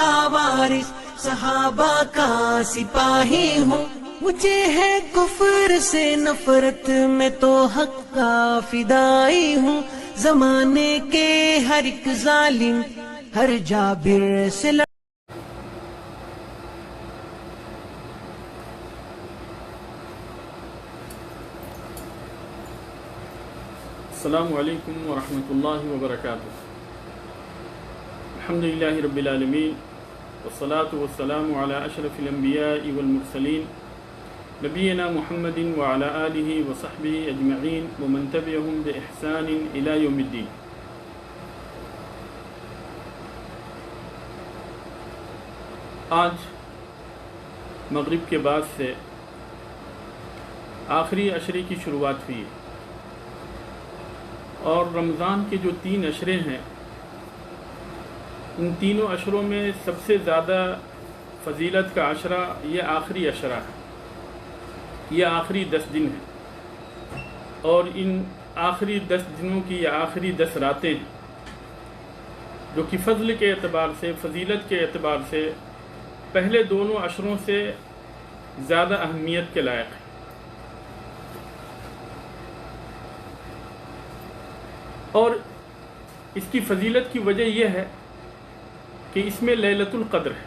کا وارث صحابہ کا سپاہی ہوں، مجھے ہے کفر سے نفرت میں تو حق کا فدائی ہوں، زمانے کے ہر ایک ظالم ہر جابر سے السلام علیکم ورحمۃ اللہ وبرکاتہ۔ الحمدللہ رب العالمین والصلاة والسلام علی اشرف الانبیاء والمرسلین نبینا محمد وعلی آلہ وصحبہ اجمعین ومن تبعہم بإحسان الی یوم الدین۔ آج مغرب کے بعد سے آخری عشرے کی شروعات ہوئی اور رمضان کے جو 3 عشرے ہیں ان تینوں عشروں میں سب سے زیادہ فضیلت کا عشرہ یہ آخری عشرہ ہے، یہ آخری 10 دن ہیں، اور ان آخری 10 دنوں کی یہ آخری 10 راتیں ہیں جو کہ فضل کے اعتبار سے، فضیلت کے اعتبار سے پہلے دونوں عشروں سے زیادہ اہمیت کے لائق ہیں۔ اور اس کی فضیلت کی وجہ یہ ہے کہ اس میں لیلۃ القدر ہے۔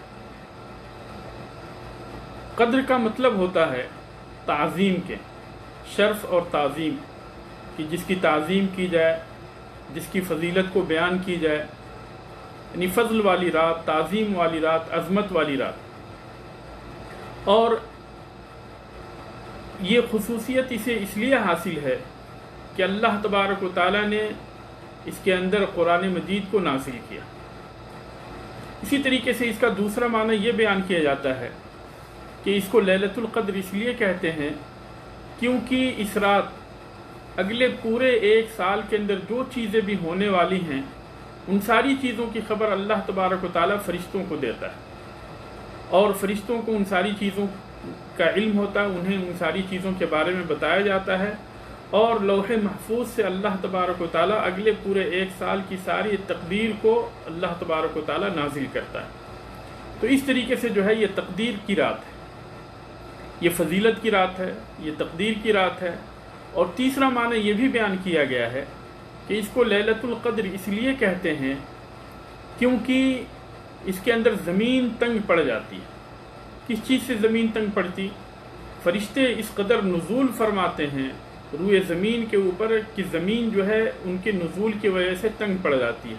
قدر کا مطلب ہوتا ہے تعظیم کے، شرف اور تعظیم، کہ جس کی تعظیم کی جائے، جس کی فضیلت کو بیان کی جائے، یعنی فضل والی رات، تعظیم والی رات، عظمت والی رات۔ اور یہ خصوصیت اسے اس لیے حاصل ہے کہ اللہ تبارک و تعالیٰ نے اس کے اندر قرآن مجید کو نازل کیا۔ اسی طریقے سے اس کا دوسرا معنی یہ بیان کیا جاتا ہے کہ اس کو لیلۃ القدر اس لیے کہتے ہیں کیونکہ اس رات اگلے پورے 1 سال کے اندر جو چیزیں بھی ہونے والی ہیں ان ساری چیزوں کی خبر اللہ تبارک و تعالیٰ فرشتوں کو دیتا ہے، اور فرشتوں کو ان ساری چیزوں کا علم ہوتا ہے، انہیں ان ساری چیزوں کے بارے میں بتایا جاتا ہے، اور لوح محفوظ سے اللہ تبارک و تعالیٰ اگلے پورے 1 سال کی ساری تقدیر کو اللہ تبارک و تعالیٰ نازل کرتا ہے۔ تو اس طریقے سے جو ہے یہ تقدیر کی رات ہے، یہ فضیلت کی رات ہے، یہ تقدیر کی رات ہے۔ اور تیسرا معنی یہ بھی بیان کیا گیا ہے کہ اس کو لیلۃ القدر اس لیے کہتے ہیں کیونکہ اس کے اندر زمین تنگ پڑ جاتی ہے۔ کس چیز سے زمین تنگ پڑتی؟ فرشتے اس قدر نزول فرماتے ہیں روئے زمین کے اوپر کہ زمین جو ہے ان کے نزول کی وجہ سے تنگ پڑ جاتی ہے۔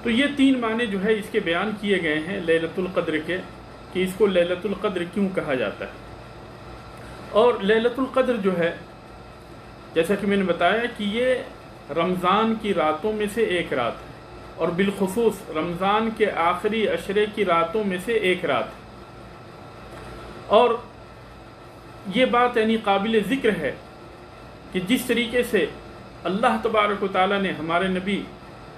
تو یہ 3 معنی جو ہے اس کے بیان کیے گئے ہیں لیلۃ القدر کے، کہ اس کو لیلۃ القدر کیوں کہا جاتا ہے۔ اور لیلۃ القدر جو ہے جیسا کہ میں نے بتایا کہ یہ رمضان کی راتوں میں سے ایک رات ہے، اور بالخصوص رمضان کے آخری عشرے کی راتوں میں سے ایک رات ہے۔ اور یہ بات یعنی قابل ذکر ہے کہ جس طریقے سے اللہ تبارک و تعالیٰ نے ہمارے نبی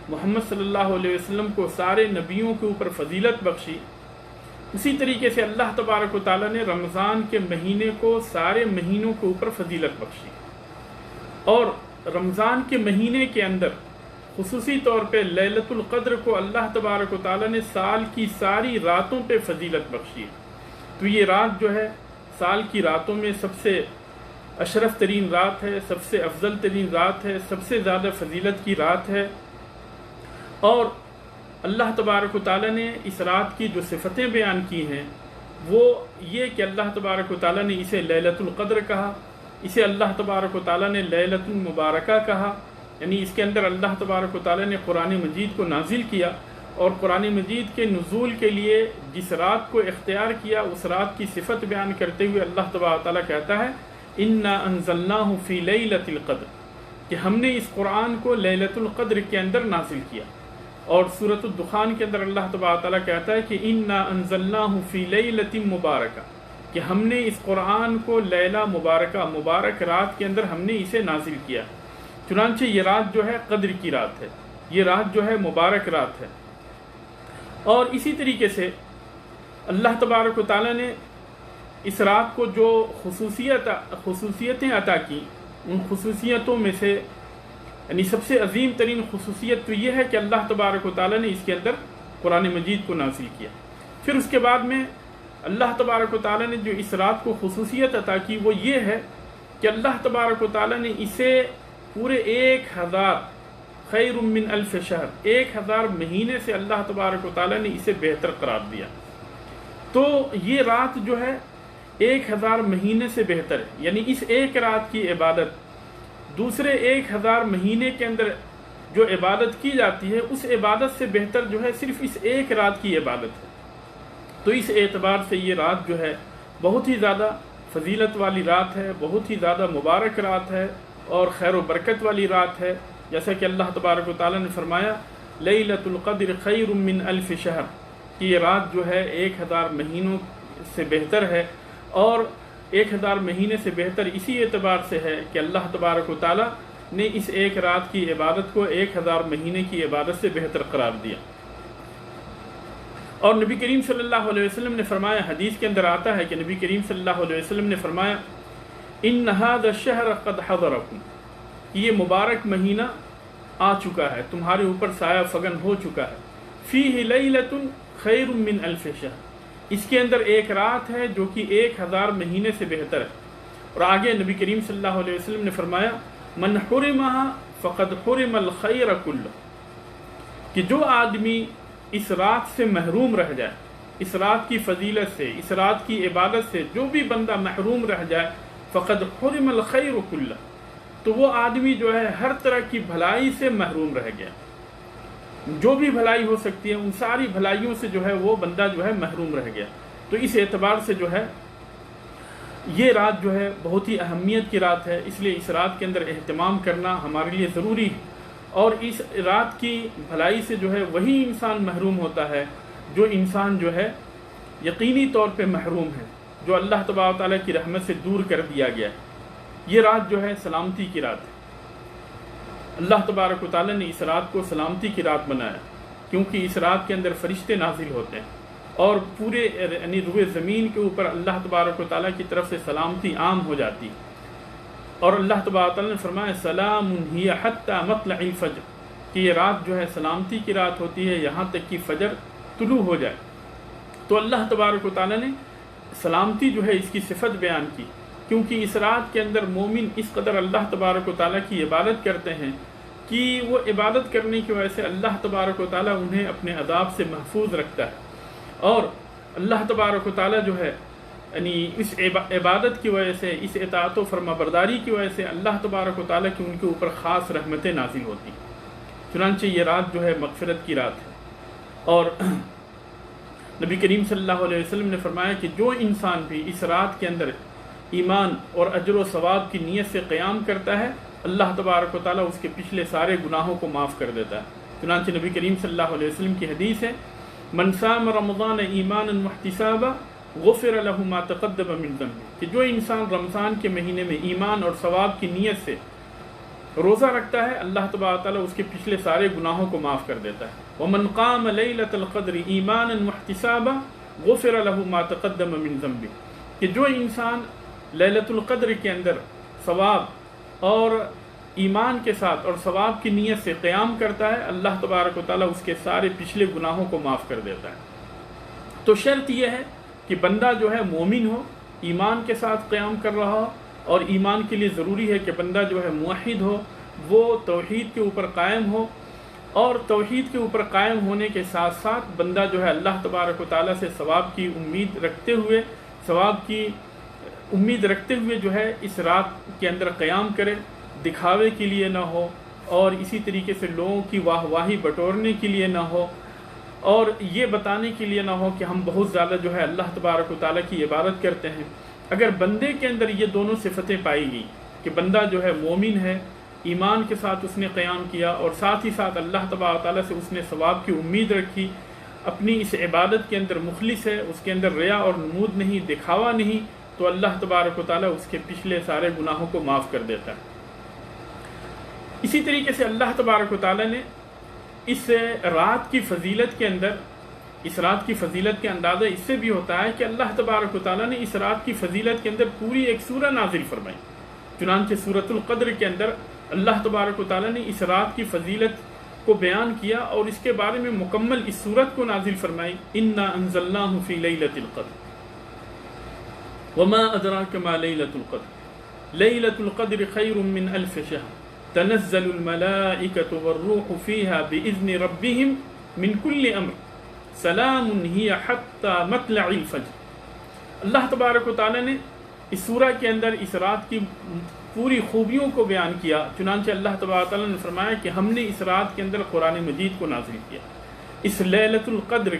محمد صلی اللہ علیہ وسلم کو سارے نبیوں کے اوپر فضیلت بخشی، اسی طریقے سے اللہ تبارک و تعالیٰ نے رمضان کے مہینے کو سارے مہینوں کے اوپر فضیلت بخشی، اور رمضان کے مہینے کے اندر خصوصی طور پہ لیلۃ القدر کو اللہ تبارک و تعالیٰ نے سال کی ساری راتوں پہ فضیلت بخشی۔ تو یہ رات جو ہے سال کی راتوں میں سب سے اشرف ترین رات ہے، سب سے افضل ترین رات ہے، سب سے زیادہ فضیلت کی رات ہے۔ اور اللہ تبارک و تعالیٰ نے اس رات کی جو صفتیں بیان کی ہیں وہ یہ کہ اللہ تبارک و تعالیٰ نے اسے لیلۃ القدر کہا، اسے اللہ تبارک و تعالیٰ نے لیلۃ المبارکہ کہا، یعنی اس کے اندر اللہ تبارک و تعالیٰ نے قرآن مجید کو نازل کیا، اور قرآن مجید کے نزول کے لیے جس رات کو اختیار کیا اس رات کی صفت بیان کرتے ہوئے اللہ تبارک و تعالیٰ کہتا ہے اِنَّا أَنزَلْنَاهُ فِي لَيْلَةِ الْقَدْرِ، کہ ہم نے اس قرآن کو لیلۃ القدر کے اندر نازل کیا۔ اور سورۃ الدخان کے اندر اللہ تبارک و تعالیٰ کہتا ہے کہ اِنَّا أَنزَلْنَاهُ فِي لَيْلَةٍ مُبَارَكَةٍ، کہ ہم نے اس قرآن کو لیلہ مبارکہ، مبارک رات کے اندر ہم نے اسے نازل کیا۔ چنانچہ یہ رات جو ہے قدر کی رات ہے، یہ رات جو ہے مبارک رات ہے۔ اور اسی طریقے سے اللہ تبارک و تعالیٰ نے اس رات کو جو خصوصیتیں عطا کی، ان خصوصیتوں میں سے یعنی سب سے عظیم ترین خصوصیت تو یہ ہے کہ اللہ تبارک و تعالیٰ نے اس کے اندر قرآن مجید کو نازل کیا۔ پھر اس کے بعد میں اللہ تبارک و تعالیٰ نے جو اس رات کو خصوصیت عطا کی وہ یہ ہے کہ اللہ تبارک و تعالیٰ نے اسے پورے 1000 خیر من الف شہر 1000 مہینے سے اللہ تبارک و تعالیٰ نے اسے بہتر قرار دیا۔ تو یہ رات جو ہے 1000 مہینے سے بہتر ہے، یعنی اس ایک رات کی عبادت دوسرے 1000 مہینے کے اندر جو عبادت کی جاتی ہے اس عبادت سے بہتر جو ہے صرف اس ایک رات کی عبادت ہے۔ تو اس اعتبار سے یہ رات جو ہے بہت ہی زیادہ فضیلت والی رات ہے، بہت ہی زیادہ مبارک رات ہے اور خیر و برکت والی رات ہے، جیسا کہ اللہ تبارک و تعالیٰ نے فرمایا لیلۃ القدر خیر من الف شہر، کہ یہ رات جو ہے 1000 مہینوں سے بہتر ہے، اور 1000 مہینے سے بہتر اسی اعتبار سے ہے کہ اللہ تبارک و تعالیٰ نے اس ایک رات کی عبادت کو 1000 مہینے کی عبادت سے بہتر قرار دیا۔ اور نبی کریم صلی اللہ علیہ وسلم نے فرمایا، حدیث کے اندر آتا ہے کہ نبی کریم صلی اللہ علیہ وسلم نے فرمایا ان هذا الشهر قد حضرکم، کہ یہ مبارک مہینہ آ چکا ہے، تمہارے اوپر سایہ فگن ہو چکا ہے، فیہ لیلۃ خیر من الف شہر، اس کے اندر ایک رات ہے جو کہ 1000 مہینے سے بہتر ہے۔ اور آگے نبی کریم صلی اللہ علیہ وسلم نے فرمایا من حرمها فقد حرم الخیر کلہ، کہ جو آدمی اس رات سے محروم رہ جائے، اس رات کی فضیلت سے، اس رات کی عبادت سے جو بھی بندہ محروم رہ جائے فقد حرم الخیر کلہ، تو وہ آدمی جو ہے ہر طرح کی بھلائی سے محروم رہ گیا، جو بھی بھلائی ہو سکتی ہے ان ساری بھلائیوں سے جو ہے وہ بندہ جو ہے محروم رہ گیا۔ تو اس اعتبار سے جو ہے یہ رات جو ہے بہت ہی اہمیت کی رات ہے، اس لیے اس رات کے اندر اہتمام کرنا ہمارے لیے ضروری ہے، اور اس رات کی بھلائی سے جو ہے وہی انسان محروم ہوتا ہے جو انسان جو ہے یقینی طور پہ محروم ہے، جو اللہ تبارک و تعالیٰ کی رحمت سے دور کر دیا گیا ہے۔ یہ رات جو ہے سلامتی کی رات ہے، اللہ تبارک و تعالیٰ نے اس رات کو سلامتی کی رات بنایا، کیونکہ اس رات کے اندر فرشتے نازل ہوتے ہیں اور پورے یعنی روئے زمین کے اوپر اللہ تبارک و تعالیٰ کی طرف سے سلامتی عام ہو جاتی ہے۔ اور اللہ تبارک و تعالیٰ نے فرمایا سلام ہی حتی مطلع الفجر، کہ یہ رات جو ہے سلامتی کی رات ہوتی ہے یہاں تک کہ فجر طلوع ہو جائے۔ تو اللہ تبارک و تعالیٰ نے سلامتی جو ہے اس کی صفت بیان کی، کیونکہ اس رات کے اندر مومن اس قدر اللہ تبارک و تعالیٰ کی عبادت کرتے ہیں کہ وہ عبادت کرنے کی وجہ سے اللہ تبارک و تعالیٰ انہیں اپنے عذاب سے محفوظ رکھتا ہے، اور اللہ تبارک و تعالیٰ جو ہے یعنی اس عبادت کی وجہ سے، اس اطاعت و فرما برداری کی وجہ سے اللہ تبارک و تعالیٰ کی ان کے اوپر خاص رحمتیں نازل ہوتی ہیں۔ چنانچہ یہ رات جو ہے مغفرت کی رات ہے، اور نبی کریم صلی اللہ علیہ وسلم نے فرمایا کہ جو انسان بھی اس رات کے اندر ایمان اور اجر و ثواب کی نیت سے قیام کرتا ہے اللہ تبارک و تعالیٰ اس کے پچھلے سارے گناہوں کو معاف کر دیتا ہے۔ چنانچہ نبی کریم صلی اللہ علیہ وسلم کی حدیث ہے من صام رمضان ایمانا واحتسابا غفر له ما تقدم من ذنبه، کہ جو انسان رمضان کے مہینے میں ایمان اور ثواب کی نیت سے روزہ رکھتا ہے اللہ تبارک و تعالیٰ اس کے پچھلے سارے گناہوں کو معاف کر دیتا ہے۔ ومن قام لیلۃ القدر ایمانا واحتسابا غفر له ما تقدم من ذنبه، کہ جو انسان لیلۃ القدر کے اندر ثواب اور ایمان کے ساتھ اور ثواب کی نیت سے قیام کرتا ہے اللہ تبارک و تعالیٰ اس کے سارے پچھلے گناہوں کو معاف کر دیتا ہے۔ تو شرط یہ ہے کہ بندہ جو ہے مومن ہو، ایمان کے ساتھ قیام کر رہا ہو، اور ایمان کے لیے ضروری ہے کہ بندہ جو ہے موحد ہو، وہ توحید کے اوپر قائم ہو، اور توحید کے اوپر قائم ہونے کے ساتھ ساتھ بندہ جو ہے اللہ تبارک و تعالیٰ سے ثواب کی امید رکھتے ہوئے جو ہے اس رات کے اندر قیام کرے، دکھاوے کے لیے نہ ہو، اور اسی طریقے سے لوگوں کی واہ واہی بٹورنے کے لیے نہ ہو، اور یہ بتانے کے لیے نہ ہو کہ ہم بہت زیادہ جو ہے اللہ تبارک و تعالیٰ کی عبادت کرتے ہیں۔ اگر بندے کے اندر یہ دونوں صفتیں پائی گئی کہ بندہ جو ہے مومن ہے، ایمان کے ساتھ اس نے قیام کیا، اور ساتھ ہی ساتھ اللہ تبارک و تعالیٰ سے اس نے ثواب کی امید رکھی، اپنی اس عبادت کے اندر مخلص ہے، اس کے اندر ریا اور نمود نہیں، دکھاوا نہیں، تو اللہ تبارک و تعالیٰ اس کے پچھلے سارے گناہوں کو معاف کر دیتا ہے۔ اسی طریقے سے اللہ تبارک و تعالیٰ نے اس رات کی فضیلت کے اندر، اس رات کی فضیلت کے اندازہ اس سے بھی ہوتا ہے کہ اللہ تبارک و تعالیٰ نے اس رات کی فضیلت کے اندر پوری ایک سورہ نازل فرمائی۔ چنانچہ سورۃ القدر کے اندر اللہ تبارک و تعالیٰ نے اس رات کی فضیلت کو بیان کیا اور اس کے بارے میں مکمل اس سورت کو نازل فرمائی، انا انزلناہ فی لیلۃ القدر وما ادراک ما لیلۃ القدر لیلۃ القدر خیر من الف شہر تنزل الملائکۃ والروح فیہا باذن ربہم من کل امر سلام ہی حتی مطلع الفجر۔ اللہ تبارک و تعالی نے اس سورہ کے اندر اس رات کی پوری خوبیوں کو بیان کیا، چنانچہ اللہ تبارک و تعالی نے فرمایا کہ ہم نے اس رات کے اندر قرآن مجید کو نازل کیا، اس لیلۃ القدر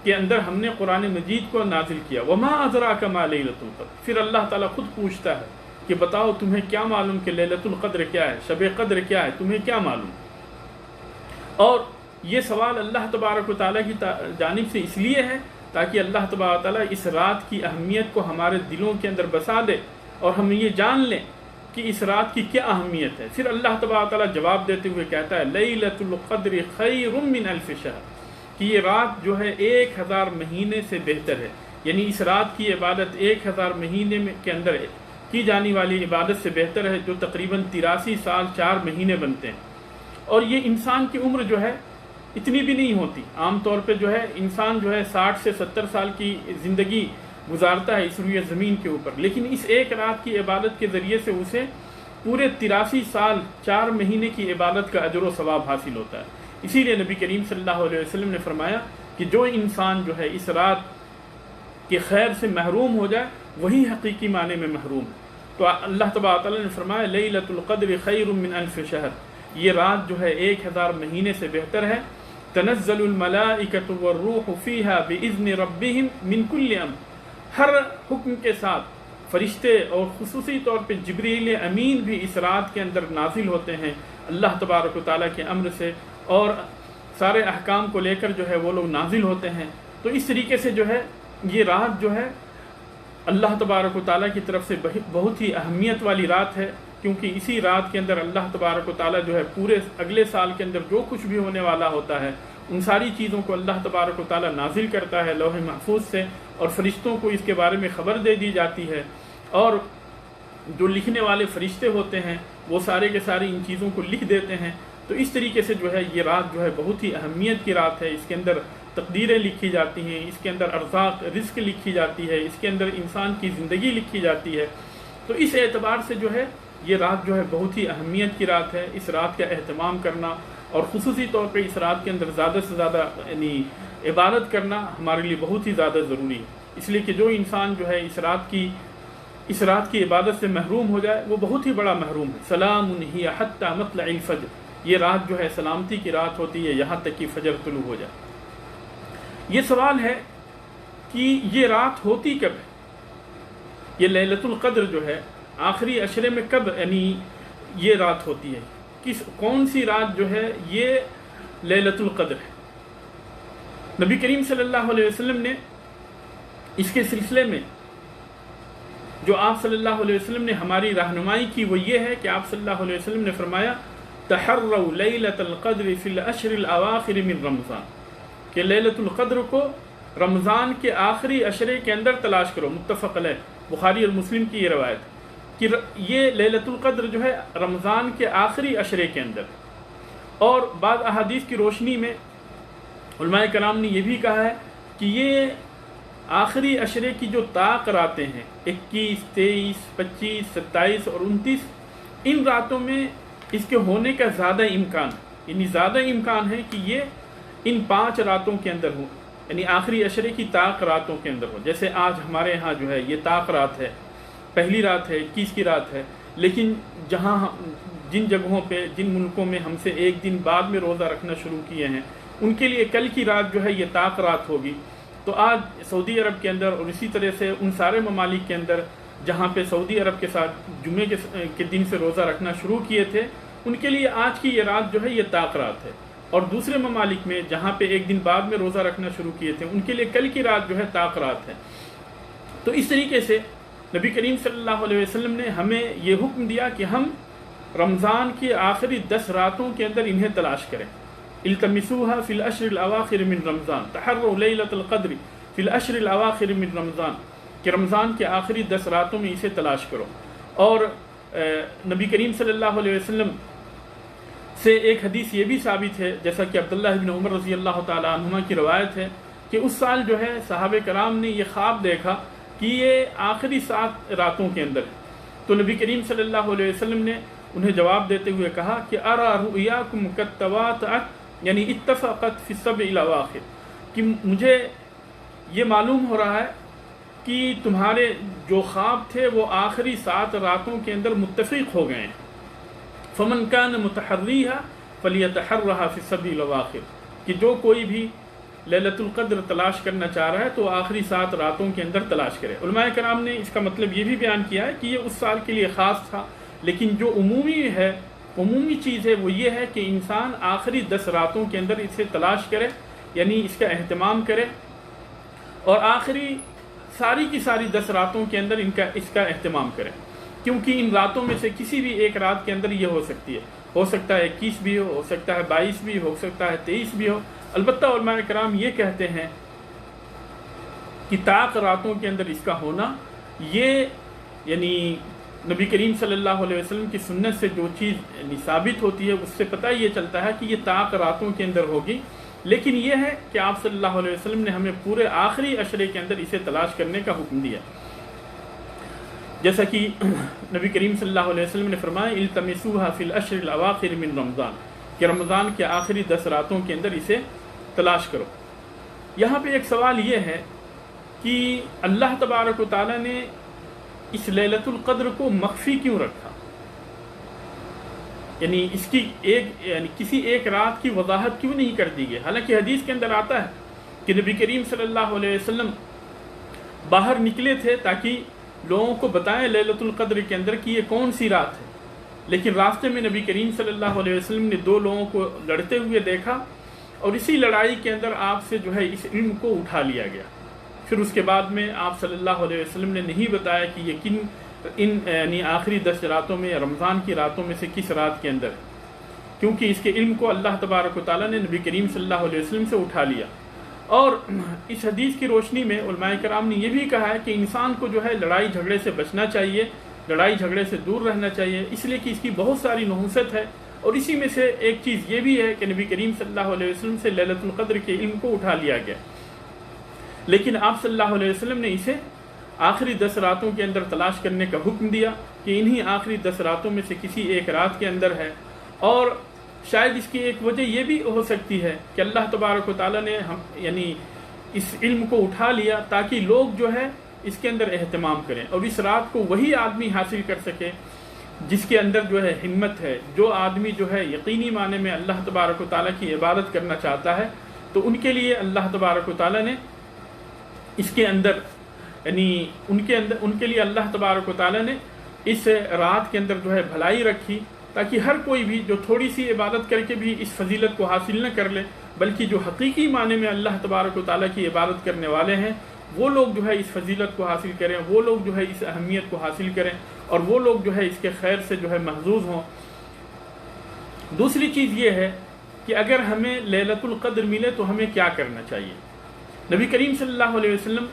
کے اندر ہم نے قرآن مجید کو نازل کیا۔ وما ادراک ما لیلۃ القدر، پھر اللہ تعالیٰ خود پوچھتا ہے کہ بتاؤ تمہیں کیا معلوم کہ لیلۃ القدر کیا ہے، شب قدر کیا ہے، تمہیں کیا معلوم؟ اور یہ سوال اللہ تبارک و تعالیٰ کی جانب سے اس لیے ہے تاکہ اللہ تبارک و تعالیٰ اس رات کی اہمیت کو ہمارے دلوں کے اندر بسا دے اور ہم یہ جان لیں کہ اس رات کی کیا اہمیت ہے۔ پھر اللہ تبارک و تعالیٰ جواب دیتے ہوئے کہتا ہے لیلۃ القدر خیر من الف شہر، کہ یہ رات جو ہے 1000 مہینے سے بہتر ہے، یعنی اس رات کی عبادت 1000 مہینے کے اندر کی جانے والی عبادت سے بہتر ہے، جو تقریباً 83 سال 4 مہینے بنتے ہیں۔ اور یہ انسان کی عمر جو ہے اتنی بھی نہیں ہوتی، عام طور پہ جو ہے انسان جو ہے 60 سے 70 سال کی زندگی گزارتا ہے اس روئے زمین کے اوپر، لیکن اس ایک رات کی عبادت کے ذریعے سے اسے پورے 83 سال 4 مہینے کی عبادت کا اجر و ثواب حاصل ہوتا ہے۔ اسی لیے نبی کریم صلی اللہ علیہ وسلم نے فرمایا کہ جو انسان جو ہے اس رات کے خیر سے محروم ہو جائے وہی حقیقی معنی میں محروم ہے۔ تو اللہ تبارک تعالیٰ نے فرمایا لیلۃ القدر خیر من الف شہر، یہ رات جو ہے 1000 مہینے سے بہتر ہے۔ تنزل الملائکۃ والروح فیہا باذن ربہم من کل امر، ہر حکم کے ساتھ فرشتے اور خصوصی طور پہ جبریل امین بھی اس رات کے اندر نازل ہوتے ہیں اللہ تبارک و تعالیٰ کے امر سے، اور سارے احکام کو لے کر جو ہے وہ لوگ نازل ہوتے ہیں۔ تو اس طریقے سے جو ہے یہ رات جو ہے اللہ تبارک و تعالیٰ کی طرف سے بہت ہی اہمیت والی رات ہے، کیونکہ اسی رات کے اندر اللہ تبارک و تعالیٰ جو ہے پورے اگلے سال کے اندر جو کچھ بھی ہونے والا ہوتا ہے ان ساری چیزوں کو اللہ تبارک و تعالیٰ نازل کرتا ہے لوح محفوظ سے، اور فرشتوں کو اس کے بارے میں خبر دے دی جاتی ہے، اور جو لکھنے والے فرشتے ہوتے ہیں وہ سارے کے سارے ان چیزوں کو لکھ دیتے ہیں۔ تو اس طریقے سے جو ہے یہ رات جو ہے بہت ہی اہمیت کی رات ہے، اس کے اندر تقدیریں لکھی جاتی ہیں، اس کے اندر ارزاق رزق لکھی جاتی ہے، اس کے اندر انسان کی زندگی لکھی جاتی ہے۔ تو اس اعتبار سے جو ہے یہ رات جو ہے بہت ہی اہمیت کی رات ہے، اس رات کا اہتمام کرنا اور خصوصی طور پہ اس رات کے اندر زیادہ سے زیادہ یعنی عبادت کرنا ہمارے لیے بہت ہی زیادہ ضروری ہے، اس لیے کہ جو انسان جو ہے اس رات کی عبادت سے محروم ہو جائے وہ بہت ہی بڑا محروم ہے۔ سلام ہی حتی مطلع الفجر، یہ رات جو ہے سلامتی کی رات ہوتی ہے یہاں تک کہ فجر طلوع ہو جائے۔ یہ سوال ہے کہ یہ رات ہوتی کب ہے، یہ لیلۃ القدر جو ہے آخری عشرے میں کب یعنی یہ رات ہوتی ہے، کون سی رات جو ہے یہ لیلۃ القدر ہے؟ نبی کریم صلی اللہ علیہ وسلم نے اس کے سلسلے میں جو آپ صلی اللہ علیہ وسلم نے ہماری رہنمائی کی وہ یہ ہے کہ آپ صلی اللہ علیہ وسلم نے فرمایا تحروا لیلۃ القدر فی العشر الاواخر من رمضان، کہ لیلۃ القدر کو رمضان کے آخری عشرے کے اندر تلاش کرو، متفق علیہ، بخاری اور مسلم کی یہ روایت کہ یہ لیلۃ القدر جو ہے رمضان کے آخری عشرے کے اندر۔ اور بعض احادیث کی روشنی میں علماء کرام نے یہ بھی کہا ہے کہ یہ آخری عشرے کی جو طاق راتیں ہیں 21، 23، 25، 27 اور 29، ان راتوں میں اس کے ہونے کا زیادہ امکان ہے، یعنی زیادہ امکان ہے کہ یہ ان 5 راتوں کے اندر ہو، یعنی آخری عشرے کی طاق راتوں کے اندر ہو۔ جیسے آج ہمارے ہاں جو ہے یہ طاق رات ہے، پہلی رات ہے، 21 کی رات ہے، لیکن جن جگہوں پہ جن ملکوں میں ہم سے ایک دن بعد میں روزہ رکھنا شروع کیے ہیں ان کے لیے کل کی رات جو ہے یہ طاق رات ہوگی۔ تو آج سعودی عرب کے اندر اور اسی طرح سے ان سارے ممالک کے اندر جہاں پہ سعودی عرب کے ساتھ جمعے کے دن سے روزہ رکھنا شروع کیے تھے ان کے لیے آج کی یہ رات جو ہے یہ طاق رات ہے، اور دوسرے ممالک میں جہاں پہ ایک دن بعد میں روزہ رکھنا شروع کیے تھے ان کے لیے کل کی رات جو ہے طاق رات ہے۔ تو اس طریقے سے نبی کریم صلی اللہ علیہ وسلم نے ہمیں یہ حکم دیا کہ ہم رمضان کی آخری 10 راتوں کے اندر انہیں تلاش کریں، التمسوها فی العشر الاواخر من رمضان، تحروا لیلۃ القدر فی العشر الاواخر من رمضان، کہ رمضان کے آخری 10 راتوں میں اسے تلاش کرو۔ اور نبی کریم صلی اللہ علیہ وسلم سے ایک حدیث یہ بھی ثابت ہے، جیسا کہ عبداللہ بن عمر رضی اللہ تعالیٰ عنہما کی روایت ہے کہ اس سال جو ہے صحابہ کرام نے یہ خواب دیکھا کہ یہ آخری 7 راتوں کے اندر ہے۔ تو نبی کریم صلی اللہ علیہ وسلم نے انہیں جواب دیتے ہوئے کہا کہ ارا رؤیاکم قد تواتعت یعنی اتفقت فی السبع الاواخر، کہ مجھے یہ معلوم ہو رہا ہے کہ تمہارے جو خواب تھے وہ آخری 7 راتوں کے اندر متفق ہو گئے ہیں۔ فمن کان متحریھا فلیتحرھا فی السبع الاواخر، کہ جو کوئی بھی لیلۃ القدر تلاش کرنا چاہ رہا ہے تو آخری 7 راتوں کے اندر تلاش کرے۔ علماء کرام نے اس کا مطلب یہ بھی بیان کیا ہے کہ یہ اس سال کے لیے خاص تھا، لیکن جو عمومی چیز ہے وہ یہ ہے کہ انسان آخری 10 راتوں کے اندر اسے تلاش کرے، یعنی اس کا اہتمام کرے، اور آخری ساری کی ساری 10 راتوں کے اندر اس کا اہتمام کرے، کیونکہ ان راتوں میں سے کسی بھی ایک رات کے اندر یہ ہو سکتی ہے، ہو سکتا ہے 21 بھی ہو سکتا ہے 22 بھی ہو سکتا ہے 23 بھی ہو۔ البتہ علماء کرام یہ کہتے ہیں کہ طاق راتوں کے اندر اس کا ہونا، یہ یعنی نبی کریم صلی اللہ علیہ وسلم کی سنت سے جو چیز یعنی ثابت ہوتی ہے اس سے پتہ یہ چلتا ہے کہ یہ طاق راتوں کے اندر ہوگی، لیکن یہ ہے کہ آپ صلی اللہ علیہ وسلم نے ہمیں پورے آخری عشرے کے اندر اسے تلاش کرنے کا حکم دیا، جیسا کہ نبی کریم صلی اللہ علیہ وسلم نے فرمایا التمسوها فی العشر الاواخر من رمضان، کہ رمضان کے آخری 10 راتوں کے اندر اسے تلاش کرو۔ یہاں پہ ایک سوال یہ ہے کہ اللہ تبارک و تعالیٰ نے اس لیلۃ القدر کو مخفی کیوں رکھا، یعنی اس کی کسی ایک رات کی وضاحت کیوں نہیں کر دی گئی؟ حالانکہ حدیث کے اندر آتا ہے کہ نبی کریم صلی اللہ علیہ وسلم باہر نکلے تھے تاکہ لوگوں کو بتائیں لیلۃ القدر کے اندر کہ یہ کون سی رات ہے، لیکن راستے میں نبی کریم صلی اللہ علیہ وسلم نے 2 لوگوں کو لڑتے ہوئے دیکھا، اور اسی لڑائی کے اندر آپ سے جو ہے اس علم کو اٹھا لیا گیا۔ پھر اس کے بعد میں آپ صلی اللہ علیہ وسلم نے نہیں بتایا کہ یہ کن یعنی آخری 10 راتوں میں، رمضان کی راتوں میں سے کس رات کے اندر ہے، کیونکہ اس کے علم کو اللہ تبارک و تعالیٰ نے نبی کریم صلی اللہ علیہ وسلم سے اٹھا لیا۔ اور اس حدیث کی روشنی میں علماء کرام نے یہ بھی کہا ہے کہ انسان کو جو ہے لڑائی جھگڑے سے بچنا چاہیے، لڑائی جھگڑے سے دور رہنا چاہیے، اس لیے کہ اس کی بہت ساری نحوست ہے، اور اسی میں سے ایک چیز یہ بھی ہے کہ نبی کریم صلی اللہ علیہ وسلم سے لیلۃ القدر کے علم کو اٹھا لیا گیا، لیکن آپ صلی اللہ علیہ وسلم نے اسے آخری 10 راتوں کے اندر تلاش کرنے کا حکم دیا کہ انہی آخری 10 راتوں میں سے کسی ایک رات کے اندر ہے۔ اور شاید اس کی ایک وجہ یہ بھی ہو سکتی ہے کہ اللہ تبارک و تعالیٰ نے یعنی اس علم کو اٹھا لیا تاکہ لوگ جو ہے اس کے اندر اہتمام کریں، اور اس رات کو وہی آدمی حاصل کر سکے جس کے اندر جو ہے ہمت ہے، جو آدمی جو ہے یقینی معنی میں اللہ تبارک و تعالیٰ کی عبادت کرنا چاہتا ہے، تو ان کے لیے اللہ تبارک و تعالیٰ نے اس کے اندر یعنی ان کے لیے اللہ تبارک و تعالیٰ نے اس رات کے اندر جو ہے بھلائی رکھی، تاکہ ہر کوئی بھی جو تھوڑی سی عبادت کر کے بھی اس فضیلت کو حاصل نہ کر لے، بلکہ جو حقیقی معنی میں اللہ تبارک و تعالیٰ کی عبادت کرنے والے ہیں وہ لوگ جو ہے اس فضیلت کو حاصل کریں، وہ لوگ جو ہے اس اہمیت کو حاصل کریں، اور وہ لوگ جو ہے اس کے خیر سے جو ہے محظوظ ہوں۔ دوسری چیز یہ ہے کہ اگر ہمیں لیلۃ القدر ملے تو ہمیں کیا کرنا چاہیے؟ نبی کریم صلی اللہ علیہ وسلم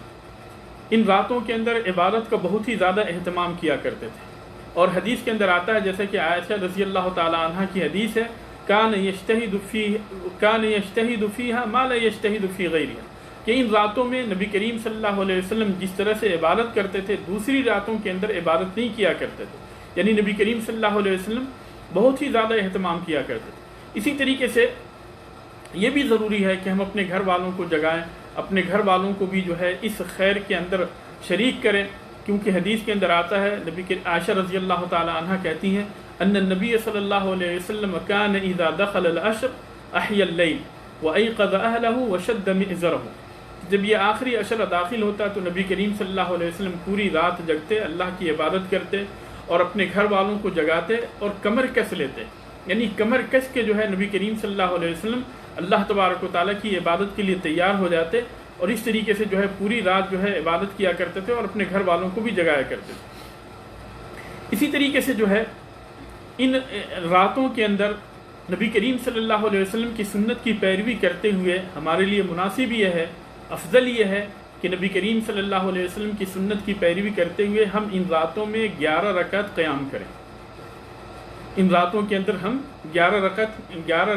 ان راتوں کے اندر عبادت کا بہت ہی زیادہ اہتمام کیا کرتے تھے، اور حدیث کے اندر آتا ہے جیسے کہ عائشہ رضی اللہ تعالی عنہا کی حدیث ہے کان یجتہد فیہا ما لا یجتہد فی غیرہا، کہ ان راتوں میں نبی کریم صلی اللہ علیہ وسلم جس طرح سے عبادت کرتے تھے دوسری راتوں کے اندر عبادت نہیں کیا کرتے تھے، یعنی نبی کریم صلی اللہ علیہ وسلم بہت ہی زیادہ اہتمام کیا کرتے تھے۔ اسی طریقے سے یہ بھی ضروری ہے کہ ہم اپنے گھر والوں کو جگائیں، اپنے گھر والوں کو بھی جو ہے اس خیر کے اندر شریک کریں، کیونکہ حدیث کے اندر آتا ہے عائشہ رضی اللہ تعالی عنہ کہتی ہیں ان النبی صلی اللہ علیہ وسلم کان اذا دخل العشر احیا اللیل وایقظ اہلہ وشد مئزرہ، جب یہ آخری عشرہ داخل ہوتا تو نبی کریم صلی اللہ علیہ وسلم پوری رات جگتے، اللہ کی عبادت کرتے اور اپنے گھر والوں کو جگاتے اور کمر کس لیتے، یعنی کمر کس کے جو ہے نبی کریم صلی اللہ علیہ وسلم اللہ تبارک و تعالیٰ کی عبادت کے لیے تیار ہو جاتے، اور اس طریقے سے جو ہے پوری رات جو ہے عبادت کیا کرتے تھے اور اپنے گھر والوں کو بھی جگایا کرتے تھے۔ اسی طریقے سے جو ہے ان راتوں کے اندر نبی کریم صلی اللہ علیہ وسلم کی سنت کی پیروی کرتے ہوئے ہمارے لیے مناسب یہ ہے، افضل یہ ہے کہ نبی کریم صلی اللہ علیہ وسلم کی سنت کی پیروی کرتے ہوئے ہم ان راتوں میں 11 رکعت قیام کریں، ان راتوں کے اندر ہم 11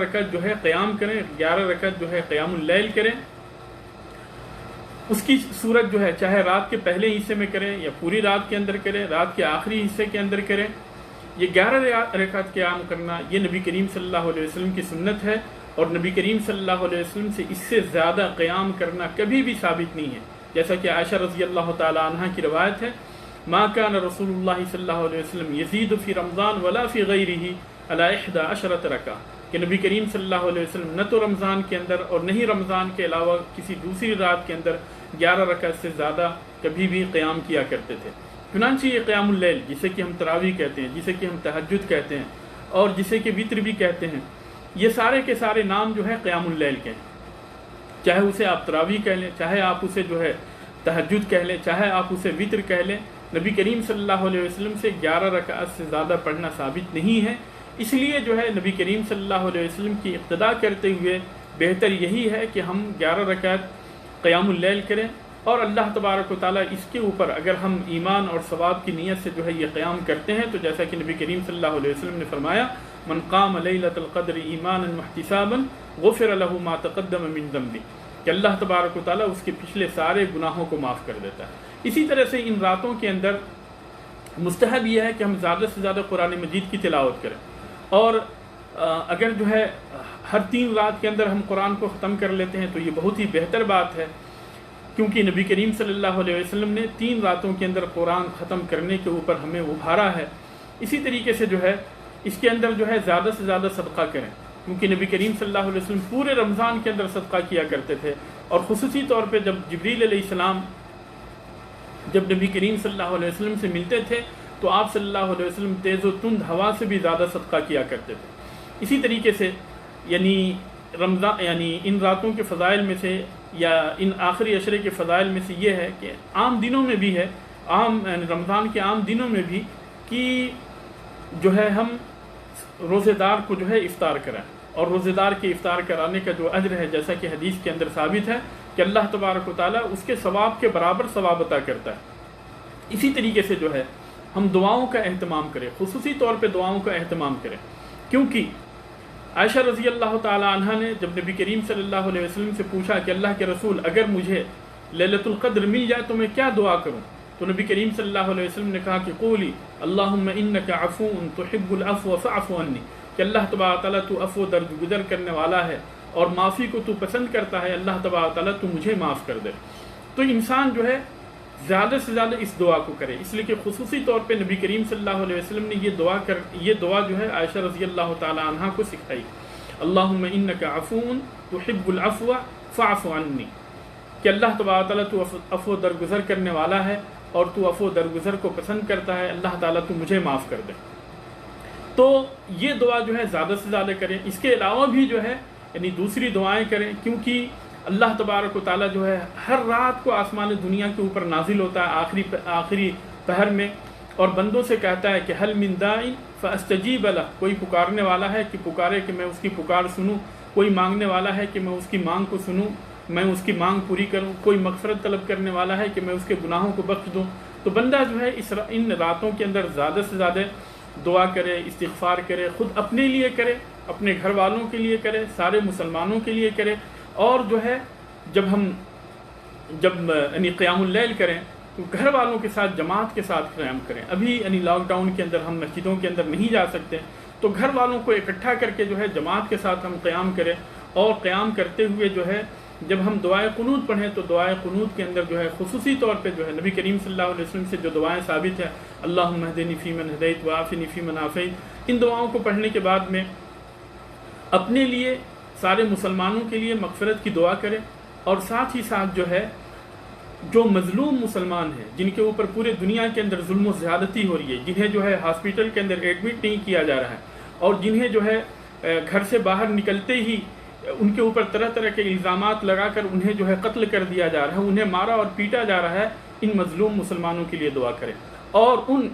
رکعت جو ہے قیام کریں، 11 رکعت جو ہے قیام اللیل کریں. اس کی صورت جو ہے چاہے رات کے پہلے حصے میں کریں یا پوری رات کے اندر کریں، رات کے آخری حصے کے اندر کریں. یہ 11 رکعت قیام کرنا یہ نبی کریم صلی اللہ علیہ وسلم کی سنت ہے، اور نبی کریم صلی اللہ علیہ وسلم سے اس سے زیادہ قیام کرنا کبھی بھی ثابت نہیں ہے. جیسا کہ عائشہ رضی اللہ تعالی عنہ کی روایت ہے، ما کان رسول اللہ صلی اللہ علیہ وسلم یزید فی رمضان ولا فی غیرہ علی 11 رکعہ، کہ نبی کریم صلی اللہ علیہ وسلم نہ تو رمضان کے اندر اور نہ ہی رمضان کے علاوہ کسی دوسری رات کے اندر 11 رکعت سے زیادہ کبھی بھی قیام کیا کرتے تھے. چنانچہ یہ قیام اللیل جسے کہ ہم تراویح کہتے ہیں، جسے کہ ہم تہجد کہتے ہیں، اور جسے کہ وطر بھی کہتے ہیں، یہ سارے کے سارے نام جو ہے قیام اللیل کے ہیں. چاہے اسے آپ تراویح کہہ لیں، چاہے آپ اسے جو ہے تہجد کہہ لیں، چاہے آپ اسے وطر کہہ لیں، نبی کریم صلی اللہ علیہ وسلم سے 11 رکعت سے زیادہ پڑھنا ثابت نہیں ہے. اس لیے جو ہے نبی کریم صلی اللہ علیہ وسلم کی اقتداء کرتے ہوئے بہتر یہی ہے کہ ہم 11 رکعت قیام اللیل کریں، اور اللہ تبارک و تعالیٰ اس کے اوپر اگر ہم ایمان اور ثواب کی نیت سے جو ہے یہ قیام کرتے ہیں تو جیسا کہ نبی کریم صلی اللہ علیہ وسلم نے فرمایا، من قام لیلۃ القدر ایمانا واحتسابا غفر له ما تقدم من ذنبه، کہ اللہ تبارک و تعالیٰ اس کے پچھلے سارے گناہوں کو معاف کر دیتا ہے. اسی طرح سے ان راتوں کے اندر مستحب یہ ہے کہ ہم زیادہ سے زیادہ قرآن مجید کی تلاوت کریں، اور اگر جو ہے ہر 3 رات کے اندر ہم قرآن کو ختم کر لیتے ہیں تو یہ بہت ہی بہتر بات ہے، کیونکہ نبی کریم صلی اللہ علیہ وسلم نے 3 راتوں کے اندر قرآن ختم کرنے کے اوپر ہمیں ابھارا ہے. اسی طریقے سے جو ہے اس کے اندر جو ہے زیادہ سے زیادہ صدقہ کریں، کیونکہ نبی کریم صلی اللہ علیہ وسلم پورے رمضان کے اندر صدقہ کیا کرتے تھے، اور خصوصی طور پہ جب جبریل علیہ السلام جب نبی کریم صلی اللہ علیہ وسلم سے ملتے تھے تو آپ صلی اللہ علیہ وسلم تیز و تند ہوا سے بھی زیادہ صدقہ کیا کرتے تھے. اسی طریقے سے یعنی ان راتوں کے فضائل میں سے یا ان آخری عشرے کے فضائل میں سے یہ ہے کہ عام دنوں میں بھی ہے، رمضان کے عام دنوں میں بھی، کہ جو ہے ہم روزے دار کو جو ہے افطار کرائیں، اور روزے دار کے افطار کرانے کا جو اجر ہے جیسا کہ حدیث کے اندر ثابت ہے کہ اللہ تبارک و تعالیٰ اس کے ثواب کے برابر ثواب عطا کرتا ہے. اسی طریقے سے جو ہے ہم دعاؤں کا اہتمام کریں، خصوصی طور پہ دعاؤں کا اہتمام کریں، کیونکہ عائشہ رضی اللہ تعالی عنہ نے جب نبی کریم صلی اللہ علیہ وسلم سے پوچھا کہ اللہ کے رسول اگر مجھے لیلۃ القدر مل جائے تو میں کیا دعا کروں، تو نبی کریم صلی اللہ علیہ وسلم نے کہا کہ قولی اللہم انک عفو تحب العفو فاعف عنی، کہ اللہ تبارک تعالیٰ تو عفو درگزر کرنے والا ہے اور معافی کو تو پسند کرتا ہے، اللہ تبارک تعالیٰ تو مجھے معاف کر دے. تو انسان جو ہے زیادہ سے زیادہ اس دعا کو کرے، اس لیے کہ خصوصی طور پہ نبی کریم صلی اللہ علیہ وسلم نے یہ دعا جو ہے عائشہ رضی اللہ تعالی عنہ کو سکھائی، اللہم انک عفو تحب العفو فاعف عنی، کہ اللہ تبارک تعالیٰ تو عفو درگزر کرنے والا ہے اور تو عفو درگزر کو پسند کرتا ہے، اللہ تعالیٰ تو مجھے معاف کر دے. تو یہ دعا جو ہے زیادہ سے زیادہ کریں. اس کے علاوہ بھی جو ہے یعنی دوسری دعائیں کریں، کیونکہ اللہ تبارک و تعالیٰ جو ہے ہر رات کو آسمان دنیا کے اوپر نازل ہوتا ہے آخری پہر میں، اور بندوں سے کہتا ہے کہ حل من داعٍ فاستجیب لہ، کوئی پکارنے والا ہے کہ پکارے کہ میں اس کی پکار سنوں، کوئی مانگنے والا ہے کہ میں اس کی مانگ کو سنوں، میں اس کی مانگ پوری کروں، کوئی مغفرت طلب کرنے والا ہے کہ میں اس کے گناہوں کو بخش دوں. تو بندہ جو ہے ان راتوں کے اندر زیادہ سے زیادہ دعا کرے، استغفار کرے، خود اپنے لیے کرے، اپنے گھر والوں کے لیے کرے، سارے مسلمانوں کے لیے کرے، اور جو ہے جب یعنی قیام اللیل کریں تو گھر والوں کے ساتھ جماعت کے ساتھ قیام کریں. ابھی یعنی لاک ڈاؤن کے اندر ہم مسجدوں کے اندر نہیں جا سکتے، تو گھر والوں کو اکٹھا کر کے جو ہے جماعت کے ساتھ ہم قیام کریں، اور قیام کرتے ہوئے جو ہے جب ہم دعائے قنوت پڑھیں تو دعائے قنوت کے اندر جو ہے خصوصی طور پہ جو ہے نبی کریم صلی اللہ علیہ وسلم سے جو دعائیں ثابت ہیں، اللہم اہدنی فیمن ہدیت وعافنی فیمن عافیت، ان دعاؤں کو پڑھنے کے بعد میں اپنے لیے، سارے مسلمانوں کے لیے مغفرت کی دعا کریں، اور ساتھ ہی ساتھ جو ہے جو مظلوم مسلمان ہیں جن کے اوپر پورے دنیا کے اندر ظلم و زیادتی ہو رہی ہے، جنہیں جو ہے ہاسپٹل کے اندر ایڈمٹ نہیں کیا جا رہا ہے، اور جنہیں جو ہے گھر سے باہر نکلتے ہی ان کے اوپر طرح طرح کے الزامات لگا کر انہیں جو ہے قتل کر دیا جا رہا ہے، انہیں مارا اور پیٹا جا رہا ہے، ان مظلوم مسلمانوں کے لیے دعا کریں، اور ان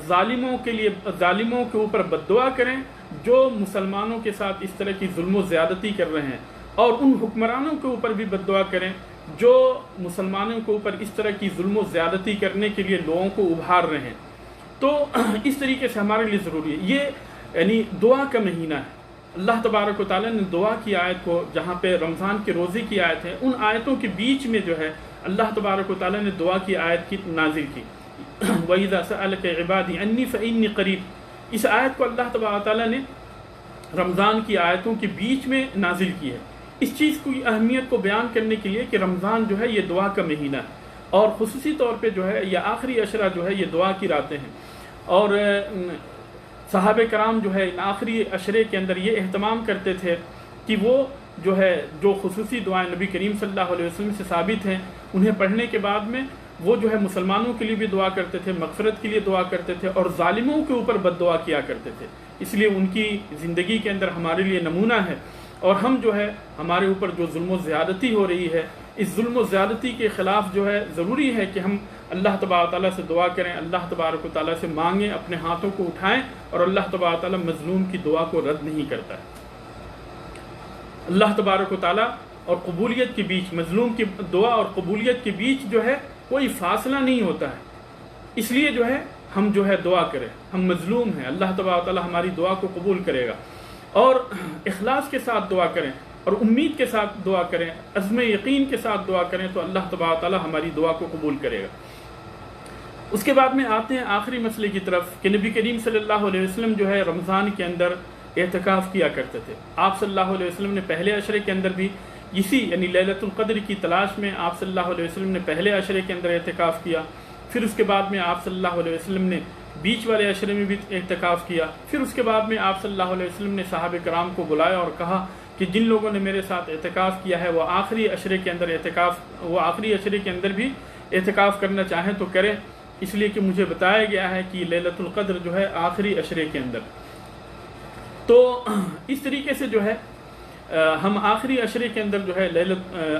ظالموں کے اوپر بد دعا کریں جو مسلمانوں کے ساتھ اس طرح کی ظلم و زیادتی کر رہے ہیں، اور ان حکمرانوں کے اوپر بھی بد دعا کریں جو مسلمانوں کے اوپر اس طرح کی ظلم و زیادتی کرنے کے لیے لوگوں کو ابھار رہے ہیں. تو اس طریقے سے ہمارے لیے ضروری ہے. یہ یعنی دعا کا مہینہ ہے۔ اللہ تبارک و تعالیٰ نے دعا کی آیت کو، جہاں پہ رمضان کے روزے کی آیت ہے، ان آیتوں کے بیچ میں جو ہے اللہ تبارک و تعالیٰ نے دعا کی آیت کی نازل کی۔ وَإِذَا سَأَلَكَ عِبَادِي عَنِّي فَإِنِّي قَرِيبٌ، اس آیت کو اللہ تبارک و تعالیٰ نے رمضان کی آیتوں کے بیچ میں نازل کی ہے، اس چیز کی اہمیت کو بیان کرنے کے لیے کہ رمضان جو ہے یہ دعا کا مہینہ ہے، اور خصوصی طور پہ جو ہے یہ آخری عشرہ جو ہے یہ دعا کی راتیں ہیں، اور صحابہ کرام جو ہے ان آخری عشرے کے اندر یہ اہتمام کرتے تھے کہ وہ جو ہے جو خصوصی دعائیں نبی کریم صلی اللہ علیہ وسلم سے ثابت ہیں انہیں پڑھنے کے بعد میں وہ جو ہے مسلمانوں کے لیے بھی دعا کرتے تھے، مغفرت کے لیے دعا کرتے تھے، اور ظالموں کے اوپر بد دعا کیا کرتے تھے۔ اس لیے ان کی زندگی کے اندر ہمارے لیے نمونہ ہے، اور ہم جو ہے ہمارے اوپر جو ظلم و زیادتی ہو رہی ہے، اس ظلم و زیادتی کے خلاف جو ہے ضروری ہے کہ ہم اللہ تبارک و تعالیٰ سے دعا کریں، اللہ تبارک و تعالیٰ سے مانگیں، اپنے ہاتھوں کو اٹھائیں، اور اللہ تبارک و تعالیٰ مظلوم کی دعا کو رد نہیں کرتا ہے۔ اللہ تبارک و تعالیٰ اور قبولیت کے بیچ، مظلوم کی دعا اور قبولیت کے بیچ جو ہے کوئی فاصلہ نہیں ہوتا ہے، اس لیے جو ہے ہم جو ہے دعا کریں، ہم مظلوم ہیں، اللہ تبارک و تعالیٰ ہماری دعا کو قبول کرے گا، اور اخلاص کے ساتھ دعا کریں اور امید کے ساتھ دعا کریں، عزم یقین کے ساتھ دعا کریں تو اللہ تبارک و تعالیٰ ہماری دعا کو قبول کرے گا۔ اس کے بعد میں آتے ہیں آخری مسئلے کی طرف کہ نبی کریم صلی اللہ علیہ وسلم جو ہے رمضان کے اندر اعتکاف کیا کرتے تھے۔ آپ صلی اللہ علیہ وسلم نے پہلے عشرے کے اندر بھی اسی یعنی لیلۃ القدر کی تلاش میں آپ صلی اللہ علیہ وسلم نے پہلے عشرے کے اندر اعتکاف کیا، پھر اس کے بعد میں آپ صلی اللہ علیہ وسلم نے بیچ والے عشرے میں بھی اعتکاف کیا، پھر اس کے بعد میں آپ صلی اللہ علیہ وسلم نے صحابہ کرام کو بلایا اور کہا کہ جن لوگوں نے میرے ساتھ اعتکاف کیا ہے وہ آخری عشرے کے اندر بھی اعتکاف کرنا چاہیں تو کریں، اس لیے کہ مجھے بتایا گیا ہے کہ لیلۃ القدر جو ہے آخری عشرے کے اندر۔ تو اس طریقے سے جو ہے ہم آخری عشرے کے اندر جو ہے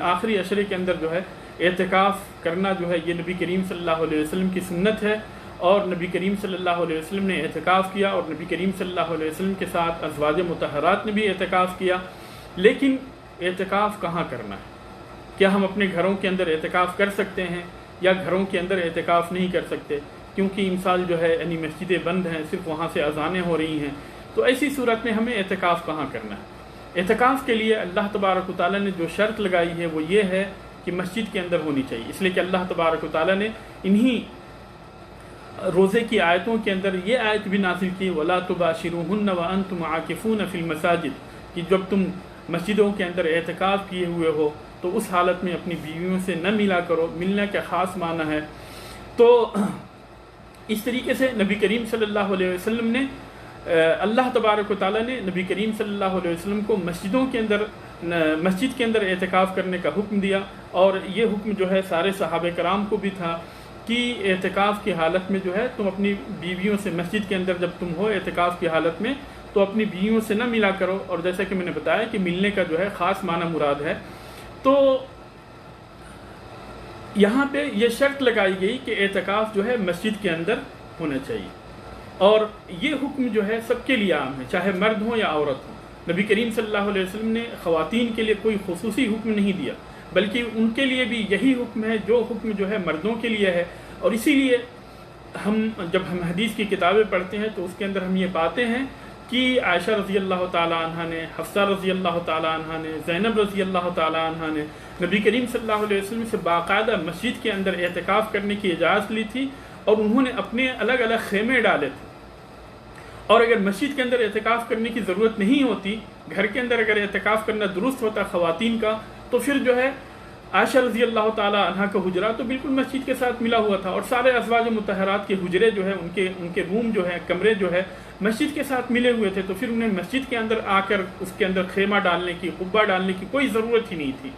آخری عشرے کے اندر جو ہے اعتکاف کرنا جو ہے یہ نبی کریم صلی اللہ علیہ وسلم کی سنت ہے، اور نبی کریم صلی اللہ علیہ وسلم نے اعتکاف کیا، اور نبی کریم صلی اللہ علیہ وسلم کے ساتھ ازواج مطہرات نے بھی اعتکاف کیا۔ لیکن اعتکاف کہاں کرنا ہے؟ کیا ہم اپنے گھروں کے اندر اعتکاف کر سکتے ہیں یا گھروں کے اندر اعتکاف نہیں کر سکتے؟ کیونکہ امسال جو ہے یعنی مسجدیں بند ہیں، صرف وہاں سے اذانیں ہو رہی ہیں، تو ایسی صورت میں ہمیں اعتکاف کہاں کرنا ہے؟ اعتکاف کے لیے اللہ تبارک و تعالیٰ نے جو شرط لگائی ہے وہ یہ ہے کہ مسجد کے اندر ہونی چاہیے، اس لیے کہ اللہ تبارک و تعالیٰ نے انہی روزے کی آیتوں کے اندر یہ آیت بھی نازل کی وَلَا تُبَاشِرُوهُنَّ وَأَنْتُمْ عَاكِفُونَ فِي الْمَسَاجِدِ، کہ جب تم مسجدوں کے اندر اعتکاف کیے ہوئے ہو تو اس حالت میں اپنی بیویوں سے نہ ملا کرو، ملنے کا خاص معنی ہے۔ تو اس طریقے سے نبی کریم صلی اللہ علیہ وسلم نے اللہ تبارک و تعالیٰ نے نبی کریم صلی اللہ علیہ وسلم کو مسجد کے اندر اعتکاف کرنے کا حکم دیا، اور یہ حکم جو ہے سارے صحابہ کرام کو بھی تھا کہ اعتکاف کی حالت میں جو ہے تم اپنی بیویوں سے مسجد کے اندر جب تم ہو اعتکاف کی حالت میں تو اپنی بیویوں سے نہ ملا کرو، اور جیسا کہ میں نے بتایا کہ ملنے کا جو ہے خاص معنی مراد ہے۔ تو یہاں پہ یہ شرط لگائی گئی کہ اعتکاف جو ہے مسجد کے اندر ہونا چاہیے، اور یہ حکم جو ہے سب کے لیے عام ہے، چاہے مرد ہوں یا عورت ہوں۔ نبی کریم صلی اللہ علیہ وسلم نے خواتین کے لیے کوئی خصوصی حکم نہیں دیا، بلکہ ان کے لیے بھی یہی حکم ہے جو حکم جو ہے مردوں کے لیے ہے۔ اور اسی لیے جب ہم حدیث کی کتابیں پڑھتے ہیں تو اس کے اندر ہم یہ پاتے ہیں کہ عائشہ رضی اللہ تعالیٰ عنہ نے، حفصہ رضی اللہ تعالیٰ عنہ نے، زینب رضی اللہ تعالیٰ عنہ نے نبی کریم صلی اللہ علیہ وسلم سے باقاعدہ مسجد کے اندر اعتکاف کرنے کی اجازت لی تھی، اور انہوں نے اپنے الگ الگ خیمے ڈالے تھے۔ اور اگر مسجد کے اندر اعتکاف کرنے کی ضرورت نہیں ہوتی، گھر کے اندر اگر اعتکاف کرنا درست ہوتا خواتین کا، تو پھر جو ہے عائشہ رضی اللہ تعالیٰ عنہ کا حجرہ تو بالکل مسجد کے ساتھ ملا ہوا تھا، اور سارے ازواج مطہرات کے حجرے جو ہے ان کے روم جو ہے، کمرے جو ہے مسجد کے ساتھ ملے ہوئے تھے، تو پھر انہیں مسجد کے اندر آ کر اس کے اندر خیمہ ڈالنے کی، قبہ ڈالنے کی کوئی ضرورت ہی نہیں تھی،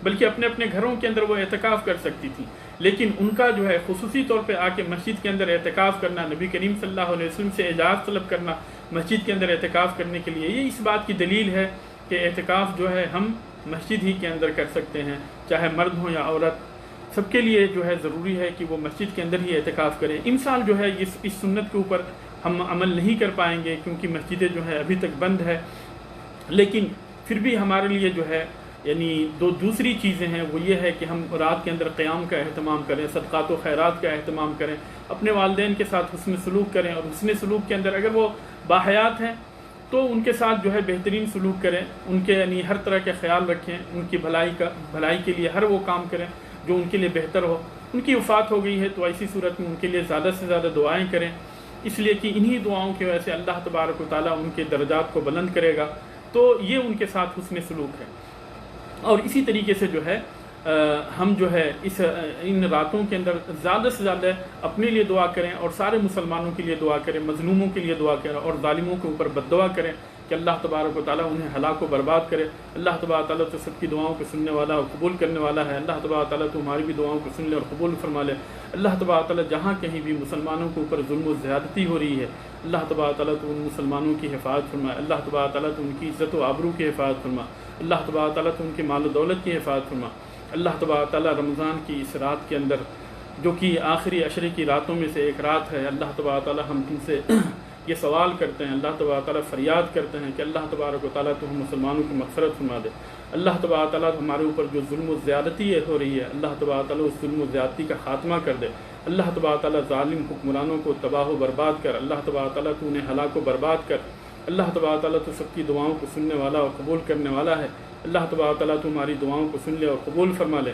بلکہ اپنے اپنے گھروں کے اندر وہ اعتکاف کر سکتی تھی۔ لیکن ان کا جو ہے خصوصی طور پہ آ کے مسجد کے اندر اعتکاف کرنا، نبی کریم صلی اللہ علیہ وسلم سے اجازت طلب کرنا مسجد کے اندر اعتکاف کرنے کے لیے، یہ اس بات کی دلیل ہے کہ اعتکاف جو ہے ہم مسجد ہی کے اندر کر سکتے ہیں، چاہے مرد ہوں یا عورت، سب کے لیے جو ہے ضروری ہے کہ وہ مسجد کے اندر ہی اعتکاف کریں۔ امسال جو ہے اس سنت کے اوپر ہم عمل نہیں کر پائیں گے کیونکہ مسجدیں جو ہے ابھی تک بند ہے، لیکن پھر بھی ہمارے لیے جو ہے یعنی دوسری چیزیں ہیں وہ یہ ہے کہ ہم رات کے اندر قیام کا اہتمام کریں، صدقات و خیرات کا اہتمام کریں، اپنے والدین کے ساتھ حسن سلوک کریں، اور حسن سلوک کے اندر اگر وہ باحیات ہیں تو ان کے ساتھ جو ہے بہترین سلوک کریں، ان کے یعنی ہر طرح کے خیال رکھیں، ان کی بھلائی کے لیے ہر وہ کام کریں جو ان کے لیے بہتر ہو۔ ان کی وفات ہو گئی ہے تو ایسی صورت میں ان کے لیے زیادہ سے زیادہ دعائیں کریں، اس لیے کہ انہی دعاؤں کی وجہ سے اللہ تبارک و تعالیٰ ان کے درجات کو بلند کرے گا، تو یہ ان کے ساتھ حسن سلوک ہے۔ اور اسی طریقے سے جو ہے ہم جو ہے ان راتوں کے اندر زیادہ سے زیادہ اپنے لیے دعا کریں اور سارے مسلمانوں کے لیے دعا کریں، مظلوموں کے لیے دعا کریں اور ظالموں کے اوپر بد دعا کریں کہ اللہ تبارک و تعالیٰ انہیں ہلاک و برباد کرے۔ اللہ تبارک و تعالیٰ تو سب کی دعاؤں کو سننے والا اور قبول کرنے والا ہے۔ اللہ تبارک و تعالیٰ تو ہماری بھی دعاؤں کو سن لے اور قبول فرما لے۔ اللہ تبارک و تعالیٰ جہاں کہیں بھی مسلمانوں کے اوپر ظلم و زیادتی ہو رہی ہے، اللہ تبارک و تعالیٰ تو ان مسلمانوں کی حفاظت فرمائے۔ اللہ تبارک و تعالیٰ تو ان کی عزت و آبرو کی حفاظت فرما۔ اللہ تبارک و تعالیٰ تو ان کے مال و دولت کی حفاظت فرما۔ اللہ تبارک و تعالیٰ رمضان کی اس رات کے اندر جو کہ آخری عشرے کی راتوں میں سے ایک رات ہے، اللہ تبارک و تعالیٰ ہم تم سے یہ سوال کرتے ہیں، اللہ تبارک و تعالیٰ فریاد کرتے ہیں کہ اللہ تبارک و تعالیٰ تو ہم مسلمانوں کی مغفرت فرما دے۔ اللہ تبارک و تعالیٰ ہمارے اوپر جو ظلم و زیادتی ہو رہی ہے، اللہ تبارک و تعالیٰ اس ظلم و زیادتی کا خاتمہ کر دے۔ اللہ تبارک و تعالیٰ ظالم حکمرانوں کو تباہ و برباد کر۔ اللہ تبارک و تعالیٰ تو انہیں ہلاک و برباد کر۔ اللہ تبارک و تعالیٰ تو سب کی دعاؤں کو سننے والا اور قبول کرنے والا ہے۔ اللہ تبارک و تعالیٰ تو ہماری دعاؤں کو سن لے اور قبول فرما لے۔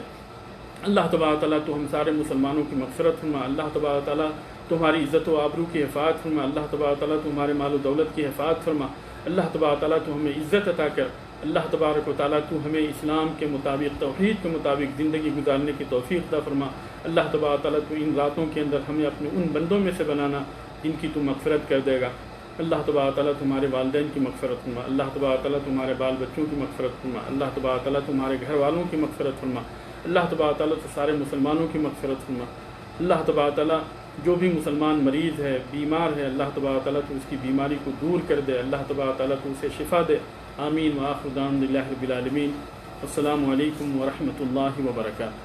اللہ تبارک و تعالیٰ تو ہم سارے مسلمانوں کی مغفرت فرما۔ اللہ تبارک و تعالیٰ تمہاری عزت و آبرو کی حفاظت فرما۔ اللہ تبارک و تعالیٰ تمہارے مال و دولت کی حفاظت فرما۔ اللہ تبارک و تعالیٰ تو ہمیں عزت عطا کر۔ اللہ تبارک و تعالیٰ تو ہمیں اسلام کے مطابق، توحید کے مطابق زندگی گزارنے کی توفیق عطا فرما۔ اللہ تبارک و تعالیٰ تو ان راتوں کے اندر ہمیں اپنے ان بندوں میں سے بنانا جن کی تو مغفرت کر دے گا۔ اللہ تبارک و تعالیٰ تمہارے والدین کی مغفرت فرما۔ اللہ تبارک و تعالیٰ تمہارے بال بچوں کی مغفرت فرما۔ اللہ تبارک و تعالیٰ تمہارے گھر والوں کی مغفرت فرما۔ اللہ تبارک و تعالیٰ تو سارے مسلمانوں کی مغفرت فرما۔ اللہ تبارک و تعالیٰ جو بھی مسلمان مریض ہے، بیمار ہے، اللہ تبارک و تعالیٰ تو اس کی بیماری کو دور کر دے۔ اللہ تبارک و تعالیٰ تو اسے شفا دے۔ آمین وآخر دعوانا الحمد للہ رب العالمین۔ السلام علیکم ورحمۃ اللہ وبرکاتہ۔